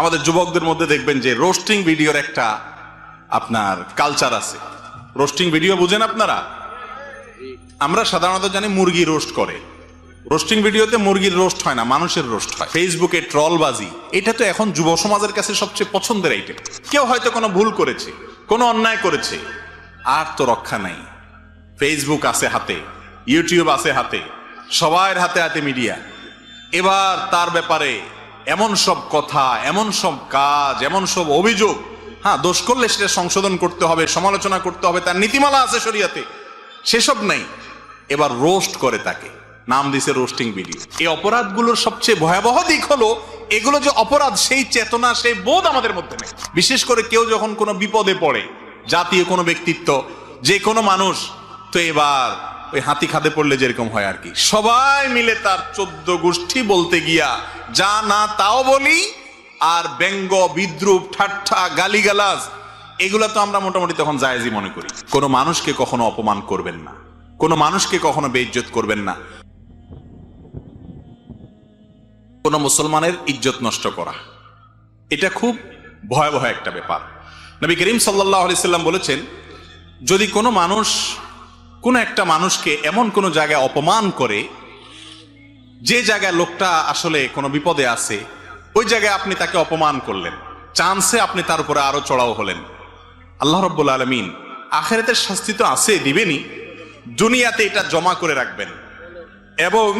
আমাদের যুবকদের মধ্যে দেখবেন যে রোস্টিং ভিডিওর একটা আপনার কালচার আছে। রোস্টিং ভিডিও বুঝেন আপনারা? আমরা সাধারণত জানি মুরগি রোস্ট করে। রোস্টিং ভিডিওতে মুরগির রোস্ট হয় না, মানুষের রোস্ট হয়। ফেসবুকে ট্রলবাজি, এটা তো এখন যুব সমাজের কাছে সবচেয়ে পছন্দের আইটেম। কেউ হয়তো কোনো ভুল করেছে, কোনো অন্যায় করেছে, আর তো রক্ষা নাই। ফেসবুক আছে হাতে, ইউটিউব আছে হাতে, সবার হাতে হাতে মিডিয়া। এবার তার ব্যাপারে এমন সব কথা, এমন সব কাজ, এমন সব অভিযোগ, হ্যাঁ দোষ করলে সেটা সংশোধন করতে হবে, সমালোচনা করতে হবে, তার নীতিমালা আছে শরিয়াতে, সেসব নাই। এবার রোস্ট করে তাকে, নাম দিছে রোস্টিং ভিডিও। এই অপরাধগুলোর সবচেয়ে ভয়াবহ দিক হলো এগুলো যে অপরাধ, সেই চেতনা, সেই বোধ আমাদের মধ্যে নেই। বিশেষ করে কেউ যখন কোনো বিপদে পড়ে, জাতীয় কোনো ব্যক্তিত্ব, যে কোনো মানুষ, তো এবার ওই হাতি খাদে পড়লে যেরকম হয় আর কি, সবাই মিলে তার 14 গোষ্ঠী বলতে গিয়া যা না তাও বলি, আর ব্যঙ্গ, বিদ্রুপ, ঠাট্টা, গালিগালাজ, এগুলা তো আমরা মোটামুটি তখন জায়েজই মনে করি। কোনো মানুষকে কখনো অপমান করবেন না, কোনো মানুষকে কখনো বেইজ্জত করবেন না। কোন মুসলমানের ইজ্জত নষ্ট করা, এটা খুব ভয়াবহ একটা ব্যাপার। নবী করিম সাল্লাল্লাহু আলাইহি সাল্লাম বলেছেন, যদি কোনো মানুষ কোন একটা মানুষকে এমন কোন জায়গায় অপমান করে, যে জায়গায় লোকটা আসলে কোনো বিপদে আছে, ওই জায়গায় আপনি তাকে অপমান করলেন, চান্সে আপনি তার উপরে আরো চড়াও হলেন, আল্লাহ রাব্বুল আলামিন আখিরাতের শাস্তি তো আছে, দিবেনই, দুনিয়াতে এটা জমা করে রাখবেন। এবং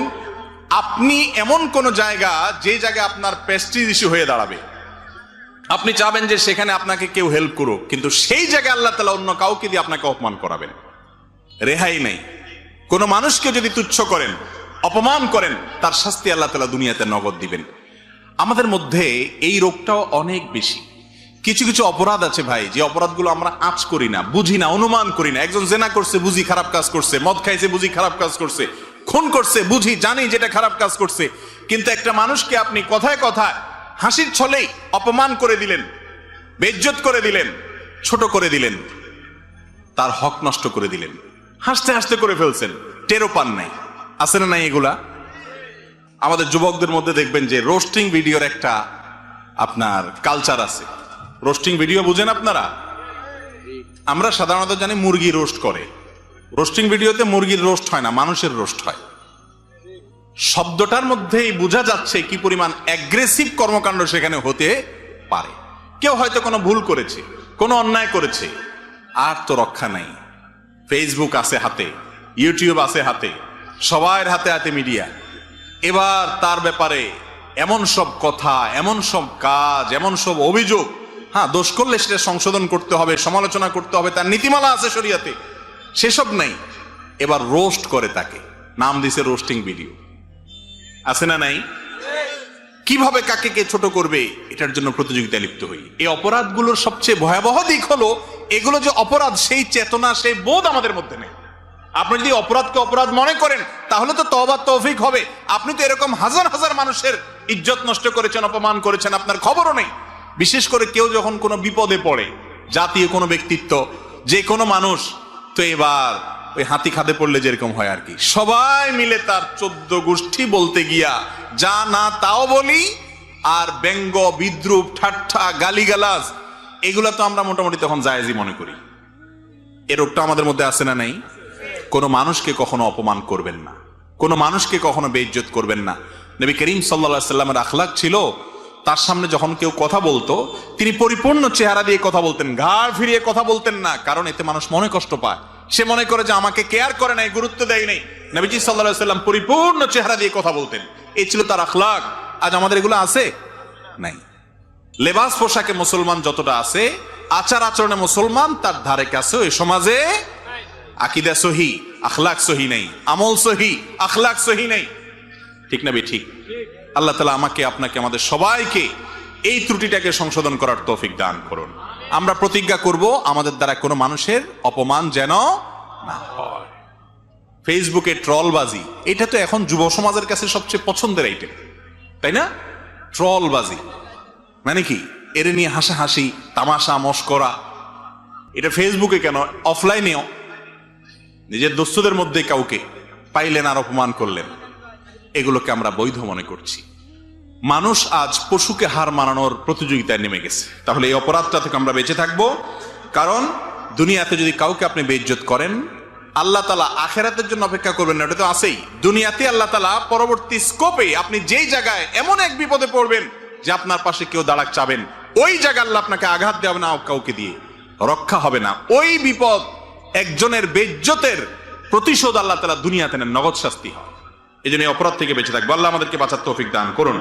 আপনি এমন কোন জায়গা, যে জায়গায় আপনার প্রেস্টিজ ইস্যু হয়ে দাঁড়াবে, আপনি চাবেন যে সেখানে আপনাকে কেউ হেল্প করুক, কিন্তু সেই জায়গায় আল্লাহ তাআলা অন্য কাউকে দিয়ে আপনাকে অপমান করাবেন, রেহাই নেই। কোন মানুষকে যদি তুচ্ছ করেন, অপমান করেন, তার শাস্তি আল্লাহ তাআলা দুনিয়াতে নগদ দিবেন। আমাদের মধ্যে এই রোগটাও অনেক বেশি। কিছু কিছু অপরাধ আছে ভাই, যে অপরাধগুলো আমরা আঁচ করি না, বুঝি না, অনুমান করি না। একজন জেনা করছে, বুঝি খারাপ কাজ করছে, মদ খাইছে, বুঝি খারাপ কাজ করছে, খুন করছে, বুঝি, জানি যেটা খারাপ কাজ করছে, কিন্তু একটা মানুষকে আপনি কথায় কথায় হাসির ছলেই অপমান করে দিলেন, বেইজ্জত করে দিলেন, ছোট করে দিলেন, তার হক নষ্ট করে দিলেন, হাসতে হাসতে করে ফেলছেন, টেরও পান নাই। আছে না নাই এগুলা? আমাদের যুবকদের মধ্যে দেখবেন যে রোস্টিং ভিডিওর একটা আপনার কালচার আছে। রোস্টিং ভিডিও বুঝেন আপনারা? আমরা সাধারণত জানি মুরগি রোস্ট করে। রোস্টিং ভিডিওতে মুরগির রোস্ট হয় না, মানুষের রোস্ট হয়। শব্দটার মধ্যেই বোঝা যাচ্ছে কি পরিমাণ অ্যাগ্রেসিভ কর্মকাণ্ড সেখানে হতে পারে। কেউ হয়তো কোনো ভুল করেছে, কোনো অন্যায় করেছে, আর তো রক্ষা নাই। ফেসবুক আছে হাতে, ইউটিউব আছে হাতে, সবার হাতে হাতে মিডিয়া। এবার তার ব্যাপারে এমন সব কথা, এমন সব কাজ, এমন সব অভিযোগ, হ্যাঁ দোষ করলে সেটা সংশোধন করতে হবে, সমালোচনা করতে হবে, তার নীতিমালা আছে শরিয়াতে, সেসব নাই। এবার রোস্ট করে তাকে, নাম দিছে রোস্টিং ভিডিও। আছে না নাই? কিভাবে কাকে কে ছোট করবে, এটার জন্য প্রতিযোগিতায় লিপ্ত হই। এই অপরাধগুলোর সবচেয়ে ভয়াবহ দিক হলো এগুলো যে অপরাধ, সেই চেতনা, সেই বোধ আমাদের মধ্যে নেই। আপনি যদি অপরাধকে অপরাধ মনে করেন, তাহলে তো তওবা তৌফিক হবে। আপনি তো এরকম হাজার হাজার মানুষের ইজ্জত নষ্ট করেছেন, অপমান করেছেন, আপনার খবরও নেই। বিশেষ করে কেউ যখন কোনো বিপদে পড়ে, জাতীয় কোনো ব্যক্তিত্ব, যে কোনো মানুষ, তো এবার ওই হাতি খাদে পড়লে যেরকম হয় আর কি, সবাই মিলে তার 14 গোষ্ঠী বলতে গিয়া যা না তাও বলি, আর ব্যঙ্গ, বিদ্রুপ, ঠাট্টা, গালিগালাজ, এগুলা তো আমরা মোটামুটি তখন জায়েজই মনে করি। এ রোগটা আমাদের মধ্যে আছে না নাই? কোনো মানুষকে কখনো অপমান করবেন না, কোনো মানুষকে কখনো বেইজ্জত করবেন না। নবী করিম সাল্লাল্লাহু আলাইহি সাল্লামের আখলাক ছিল, তার সামনে যখন কেউ কথা বলতো, তিনি পরিপূর্ণ চেহারা দিয়ে কথা বলতেন, ঘাড় ফিরিয়ে কথা বলতেন না, কারণ এতে মানুষ মনে কষ্ট পায়। সে মনে করে যে আমাকে কেয়ার করে নাই, গুরুত্ব দেয় নাই। নবীজি সাল্লাল্লাহু আলাইহি সাল্লাম পরিপূর্ণ চেহারা দিয়ে কথা বলতেন, এই ছিল তার আখলাক। আজ আমাদের এগুলো আছে নাই। লেবাস পোশাকে মুসলমান যতটা আছে, আচার আচরণে মুসলমান তার ধারে কাছে এই সমাজে আকীদা সহি, আখলাক সহি নেই, আমল সহি, আখলাক সহি নেই। ঠিক না ঠিক? আল্লাহ তাআলা আমাকে, আপনাকে, আমাদের সবাইকে এই ত্রুটিটাকে সংশোধন করার তৌফিক দান করুন। আমরা প্রতিজ্ঞা করব, আমাদের দ্বারা কোনো মানুষের অপমান যেন না হয়। ফেসবুকে ট্রলবাজি, এটা তো এখন যুব সমাজের কাছে সবচেয়ে পছন্দের আইটেম, তাই না? ট্রলবাজি মানে কি? এর নিয়ে হাসাহাসি, তামাশা, মশকরা। এটা ফেসবুকে কেন, অফলাইনেও নিজের দোস্তদের মধ্যে কাউকে পাইলেন আর অপমান করলেন, এগুলোকে আমরা বৈধ মনে করছি। মানুষ আজ পশুকে হার মানানোর প্রতিযোগিতায় নেমে গেছে। তাহলে এই অপরাধটা থেকে আমরা বেঁচে থাকবো, কারণ দুনিয়াতে যদি কাউকে আপনি বেইজ্জত করেন, আল্লাহ তাআলা আখিরাতের জন্য অপেক্ষা করবেন না, ওটা তো আছেই। দুনিয়াতে আল্লাহ তাআলা পরবর্তী স্কোপে আপনি যেই জায়গায় এমন এক বিপদে পড়বেন যে আপনার পাশে কেউ দাঁড়াক চাবেন, ওই জায়গায় আল্লাহ আপনাকে আঘাত দেবে না, কাউকে দিয়ে রক্ষা হবে না। ওই বিপদ, একজনের বেইজ্জতের প্রতিশোধ আল্লাহ তাআলা দুনিয়াতে নেন, নগদ শাস্তি হয়। এই জন্য এই অপরাধ থেকে বেঁচে থাকবো। আল্লাহ আমাদেরকে বাঁচার তৌফিক দান করুন।